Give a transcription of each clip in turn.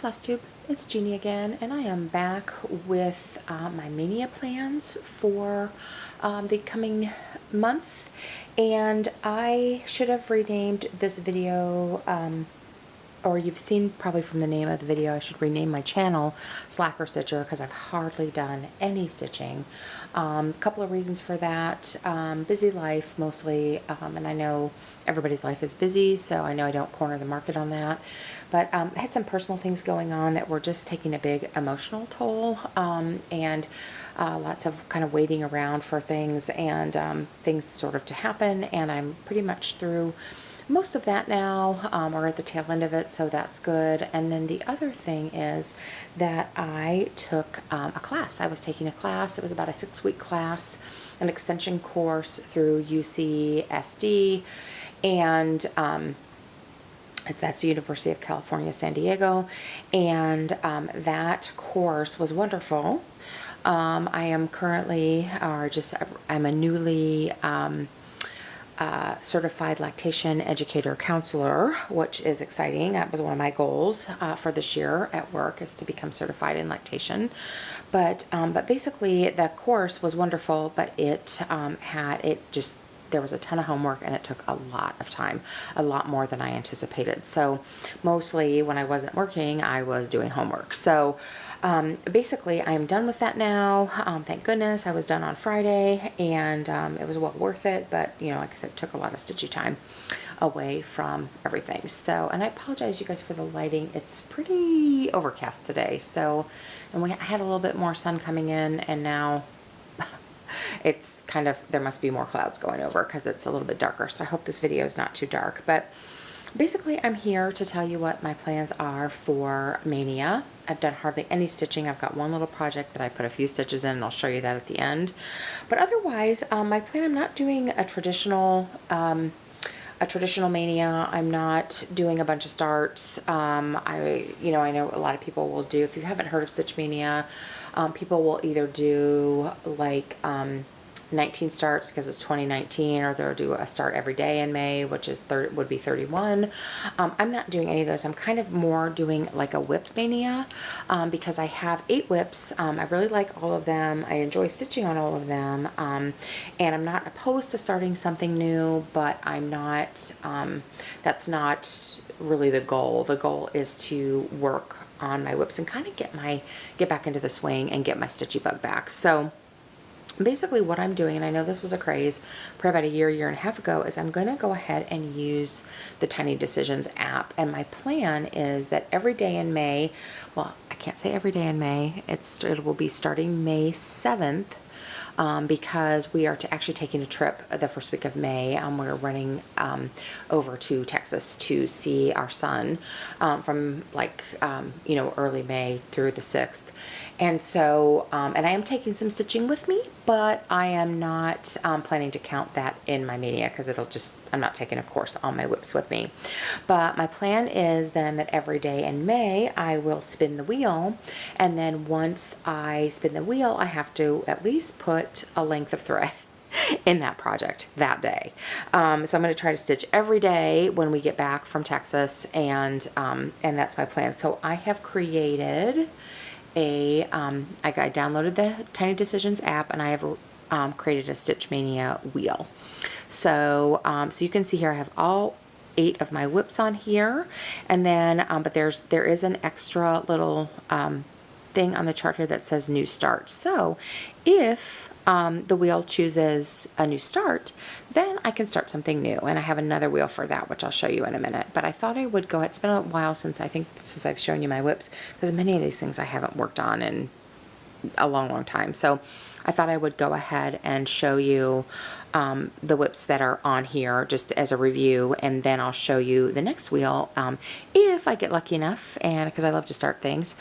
Flosstube, it's Jeannie again, and I am back with my Maynia plans for the coming month. And I should have renamed this video, or you've seen probably from the name of the video, I should rename my channel Slacker Stitcher because I've hardly done any stitching. A couple of reasons for that. Busy life mostly, and I know everybody's life is busy, so I know I don't corner the market on that. But I had some personal things going on that were just taking a big emotional toll, and lots of kind of waiting around for things and things sort of to happen, and I'm pretty much through most of that now, or at the tail end of it, so that's good. And then the other thing is that I took a class. I was taking a class. It was about a 6-week class, an extension course through UCSD, and that's the University of California, San Diego, and that course was wonderful. I am currently, I'm a newly certified lactation educator counselor, which is exciting. That was one of my goals for this year at work, is to become certified in lactation. But basically the course was wonderful, but there was a ton of homework and it took a lot of time, a lot more than I anticipated. So mostly when I wasn't working, I was doing homework. So basically I am done with that now. Thank goodness. I was done on Friday, and it was well worth it, but you know, like I said, it took a lot of stitchy time away from everything. So, and I apologize you guys for the lighting. It's pretty overcast today. So, and I had a little bit more sun coming in, and now it's kind of, there must be more clouds going over because it's a little bit darker. So I hope this video is not too dark, but basically I'm here to tell you what my plans are for Maynia. I've done hardly any stitching. I've got one little project that I put a few stitches in, and I'll show you that at the end. But otherwise, my plan, I'm not doing a traditional Maynia. I'm not doing a bunch of starts. I know a lot of people will do, if you haven't heard of Stitch Maynia, people will either do like 19 starts because it's 2019, or they'll do a start every day in May, which is would be 31. I'm not doing any of those. I'm kind of more doing like a WIP Maynia, because I have 8 WIPs. I really like all of them. I enjoy stitching on all of them, and I'm not opposed to starting something new, but I'm not, that's not really the goal. The goal is to work on my WIPs and kind of get back into the swing and get my stitchy bug back. So basically what I'm doing, and I know this was a craze probably about a year and a half ago, is I'm going to go ahead and use the Tiny Decisions app. And my plan is that every day in May, well, I can't say every day in May, it will be starting May 7th, because we are actually taking a trip the first week of May. We're running over to Texas to see our son from like, early May through the 6th. And so, and I am taking some stitching with me, but I am not planning to count that in my Maynia because I'm not taking, of course, all my WIPs with me. But my plan is then that every day in May, I will spin the wheel. And then once I spin the wheel, I have to at least put a length of thread in that project that day. So I'm going to try to stitch every day when we get back from Texas, and that's my plan. So I have created I downloaded the Tiny Decisions app, and I have created a Stitch Maynia wheel. So so you can see here I have all 8 of my WIPs on here, and then but there is an extra little thing on the chart here that says new start. So if the wheel chooses a new start, then I can start something new, and I have another wheel for that, which I'll show you in a minute. But I thought I would go ahead. It's been a while since I've shown you my WIPs, because many of these things I haven't worked on in a long time. So I thought I would go ahead and show you the WIPs that are on here just as a review, and then I'll show you the next wheel if I get lucky enough, and because I love to start things,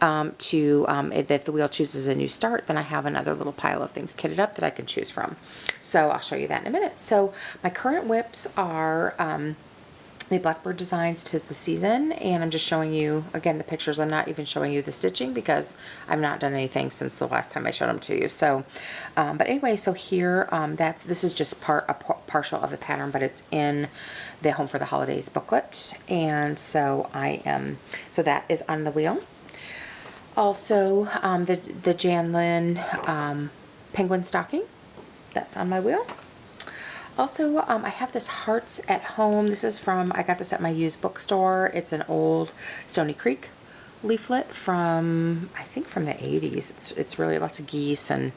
if the wheel chooses a new start, then I have another little pile of things kitted up that I can choose from. So I'll show you that in a minute. So my current WIPs are the Blackbird Designs 'Tis the Season, and I'm just showing you, again, the pictures. I'm not even showing you the stitching because I've not done anything since the last time I showed them to you. So, but anyway, so here, this is just partial of the pattern, but it's in the Home for the Holidays booklet, and so so that is on the wheel. Also, the Janlin penguin stocking, that's on my wheel. Also, I have this Hearts at Home. This is I got this at my used bookstore. It's an old Stony Creek leaflet from, I think from the 80s. It's really lots of geese and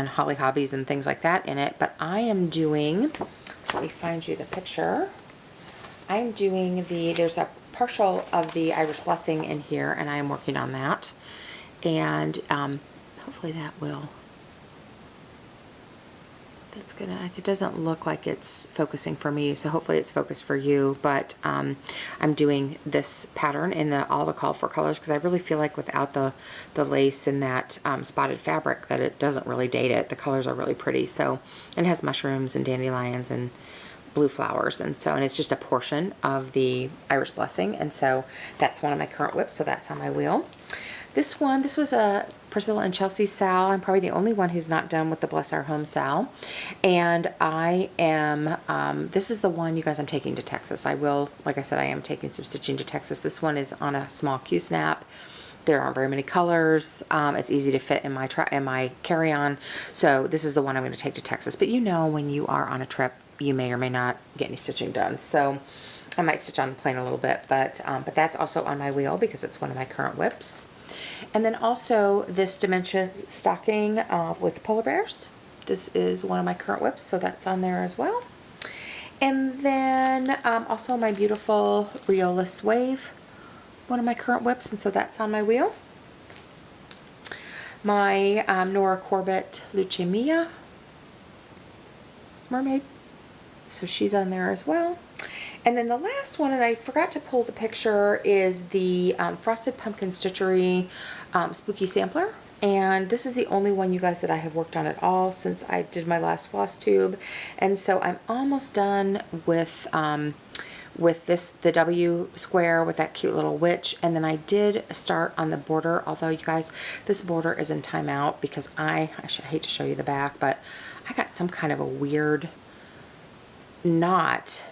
holly hobbies and things like that in it. But I am doing, let me find you the picture. I'm doing there's a partial of the Irish Blessing in here, and I am working on that. And hopefully that will... it doesn't look like it's focusing for me, so hopefully it's focused for you, but I'm doing this pattern in all the call for colors because I really feel like without the lace and that spotted fabric that it doesn't really date it. The colors are really pretty, so it has mushrooms and dandelions and blue flowers, and it's just a portion of the Irish Blessing, and so that's one of my current WIPs, so that's on my wheel. This was a Priscilla and Chelsea Sal. I'm probably the only one who's not done with the Bless Our Home Sal. And I am, this is the one, you guys, I'm taking to Texas. I will, like I said, I am taking some stitching to Texas. This one is on a small Q-snap. There aren't very many colors. It's easy to fit in my carry-on. So this is the one I'm going to take to Texas. But you know, when you are on a trip, you may or may not get any stitching done. So I might stitch on the plane a little bit, but that's also on my wheel because it's one of my current WIPs. And then also this Dimensions stocking with polar bears. This is one of my current WIPs, so that's on there as well. And then also my beautiful Riolus Wave, one of my current WIPs, and so that's on my wheel. My Nora Corbett Luce Mia mermaid, so she's on there as well. And then the last one, and I forgot to pull the picture, is the Frosted Pumpkin Stitchery Spooky Sampler. And this is the only one, you guys, that I have worked on at all since I did my last Flosstube. And so I'm almost done with the W square with that cute little witch. And then I did start on the border, although, you guys, this border is in timeout because I hate to show you the back, but I got some kind of a weird knot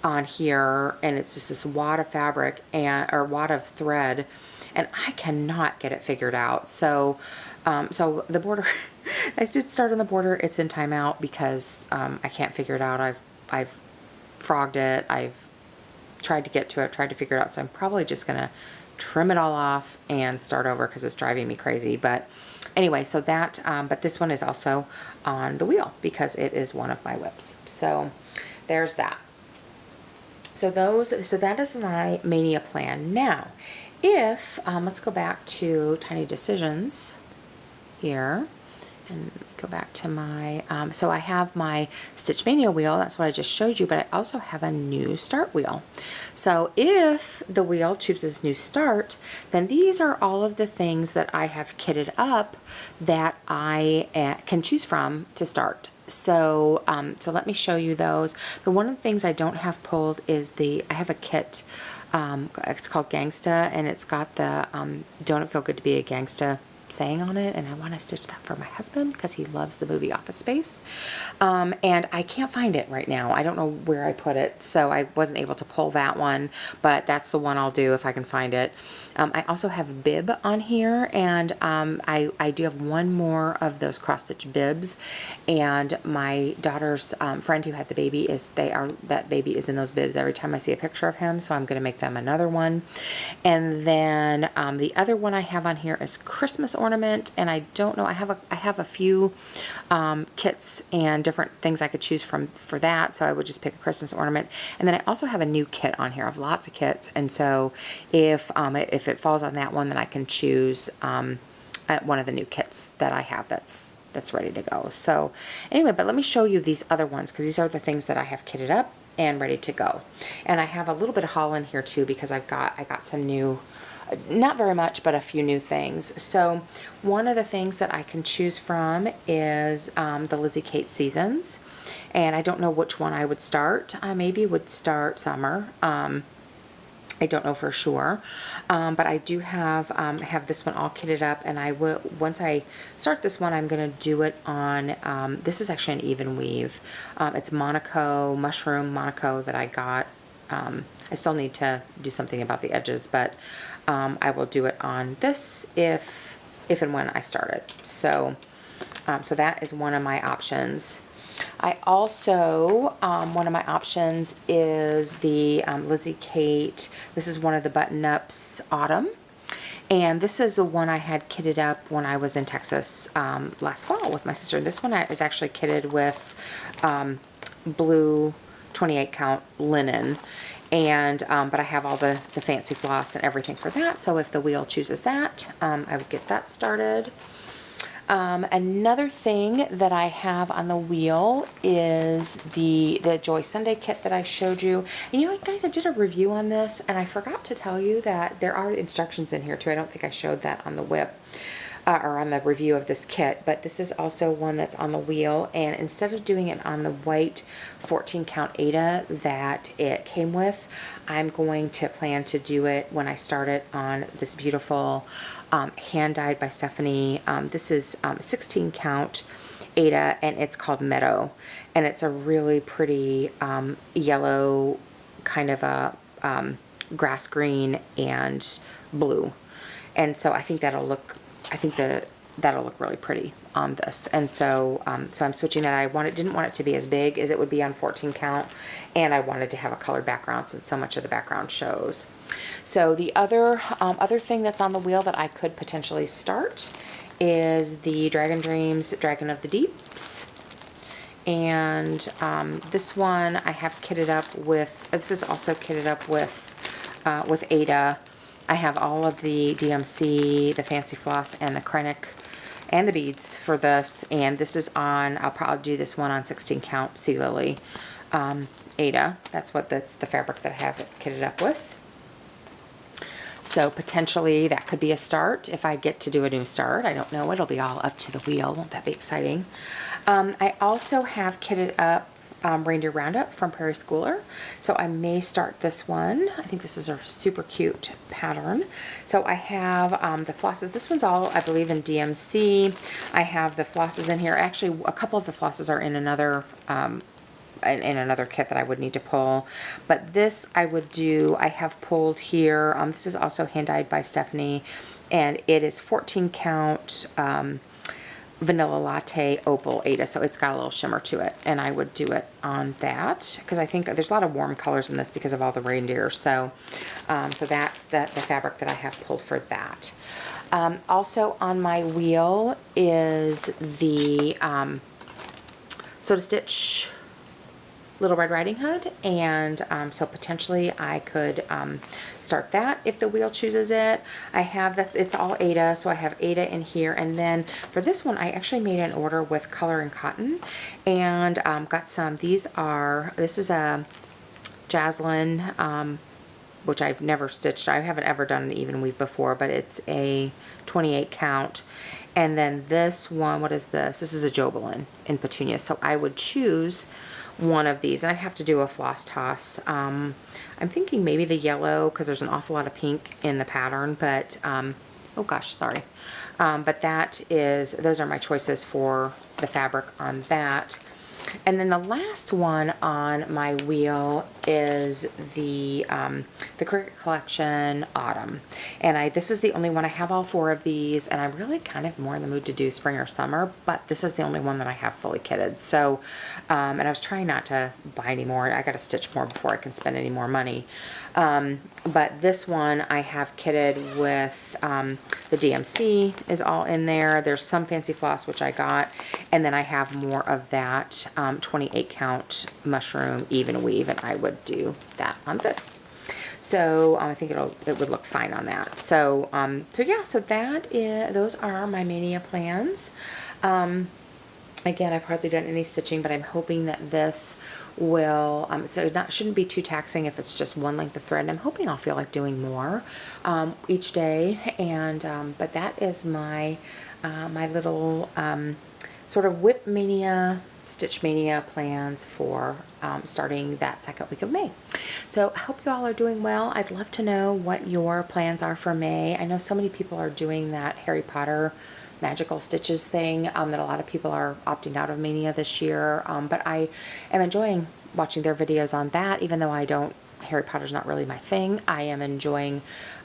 on here, and it's just this wad of fabric or wad of thread, and I cannot get it figured out. So so the border I did start on the border. It's in timeout because I can't figure it out. I've frogged it, I've tried to get to it, tried to figure it out, so I'm probably just gonna trim it all off and start over because it's driving me crazy. But anyway, so that but this one is also on the wheel because it is one of my WIPs. So there's that. So that is my Mania plan. Now, if, let's go back to Tiny Decisions here, and go back to my, so I have my Stitch Mania wheel, that's what I just showed you, but I also have a new start wheel. So if the wheel chooses new start, then these are all of the things that I have kitted up that I can choose from to start. So so let me show you those. One of the things I don't have pulled is I have a kit, it's called Gangsta, and it's got the Don't It Feel Good to Be a Gangsta saying on it, and I want to stitch that for my husband because he loves the movie Office Space, and I can't find it right now. I don't know where I put it, so I wasn't able to pull that one, but that's the one I'll do if I can find it. I also have bib on here, and I do have one more of those cross-stitch bibs, and my daughter's friend who had the baby that baby is in those bibs every time I see a picture of him, so I'm going to make them another one. And then the other one I have on here is Christmas ornament, and I don't know, I have a few kits and different things I could choose from for that, so I would just pick a Christmas ornament. And then I also have a new kit on here. I have lots of kits, and so if it falls on that one, then I can choose one of the new kits that I have that's ready to go. So anyway, but let me show you these other ones because these are the things that I have kitted up and ready to go. And I have a little bit of haul in here too because I got some new, not very much, but a few new things. So one of the things that I can choose from is the Lizzie Kate Seasons. and I don't know which one I would start. I maybe would start summer. I don't know for sure, but I do have this one all kitted up, and I will, once I start this one, I'm going to do it on, this is actually an even weave. It's Monaco, mushroom Monaco that I got. I still need to do something about the edges, but I will do it on this if and when I start it. So, so that is one of my options. I also, one of my options is the Lizzie Kate. This is one of the button-ups Autumn. And this is the one I had kitted up when I was in Texas last fall with my sister. This one is actually kitted with blue 28 count linen. And, but I have all the fancy floss and everything for that. So if the wheel chooses that, I would get that started. Another thing that I have on the wheel is the Joy Sunday kit that I showed you. And you know what, guys, I did a review on this, and I forgot to tell you that there are instructions in here too. I don't think I showed that on the WIP. Or on the review of this kit, but this is also one that's on the wheel, and instead of doing it on the white 14 count Aida that it came with, I'm going to plan to do it when I start it on this beautiful hand dyed by Stephanie. This is 16 count Aida, and it's called Meadow, and it's a really pretty yellow, kind of a grass green and blue, and so I think that'll look that'll look really pretty on this. And so so I'm switching that. I didn't want it to be as big as it would be on 14 count, and I wanted to have a colored background since so much of the background shows. So the other thing that's on the wheel that I could potentially start is the Dragon Dreams Dragon of the Deeps. And this one I have kitted up with, this is also kitted up with Aida. I have all of the DMC, the Fancy Floss, and the Kreinik, and the beads for this. And this is on, I'll probably do this one on 16 count Sea Lily Aida. That's the fabric that I have it kitted up with. So potentially that could be a start if I get to do a new start. I don't know. It'll be all up to the wheel. Won't that be exciting? I also have kitted up Reindeer Roundup from Prairie Schooler. So I may start this one. I think this is a super cute pattern. So I have the flosses. This one's all, I believe, in DMC. I have the flosses in here. Actually, a couple of the flosses are in another kit that I would need to pull. But this I would do, I have pulled here. This is also hand dyed by Stephanie, and it is 14 count Vanilla Latte Opal Aida, so it's got a little shimmer to it, and I would do it on that because I think there's a lot of warm colors in this because of all the reindeer. So so that's the fabric that I have pulled for that. Also on my wheel is the Sew to Stitch Little Red Riding Hood, and so potentially I could start that if the wheel chooses it. I have it's all Aida, so I have Aida in here, and then for this one I actually made an order with Color and Cotton, and got some. This is a Jaslyn, which I've never stitched. I haven't ever done an even weave before, but it's a 28 count. And then this one, what is this? This is a Jobelin in Petunia, so I would choose one of these, and I'd have to do a floss toss. I'm thinking maybe the yellow because there's an awful lot of pink in the pattern, but oh gosh, sorry. But those are my choices for the fabric on that. And then the last one on my wheel is the Cricut Collection Autumn. And this is the only one. I have all 4 of these, and I'm really kind of more in the mood to do spring or summer, but this is the only one that I have fully kitted. So, and I was trying not to buy any more. I got to stitch more before I can spend any more money. But this one I have kitted with the DMC is all in there. There's some Fancy Floss, which I got, and then I have more of that 28 count mushroom even weave, and I would do that on this. So I think it would look fine on that. So so yeah, so those are my Maynia plans. Again, I've hardly done any stitching, but I'm hoping that this will, shouldn't be too taxing if it's just one length of thread. And I'm hoping I'll feel like doing more each day. And but that is my my little sort of WIP Maynia Stitch Mania plans for starting that second week of May. So I hope you all are doing well. I'd love to know what your plans are for May. I know so many people are doing that Harry Potter magical stitches thing, that a lot of people are opting out of Mania this year, but I am enjoying watching their videos on that. Even though Harry Potter's not really my thing, I am enjoying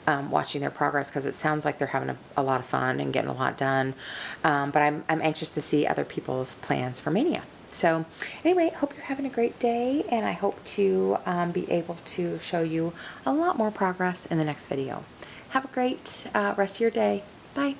watching their progress, because it sounds like they're having a lot of fun and getting a lot done. But I'm anxious to see other people's plans for Mania. So anyway, hope you're having a great day, and I hope to be able to show you a lot more progress in the next video. Have a great rest of your day. Bye.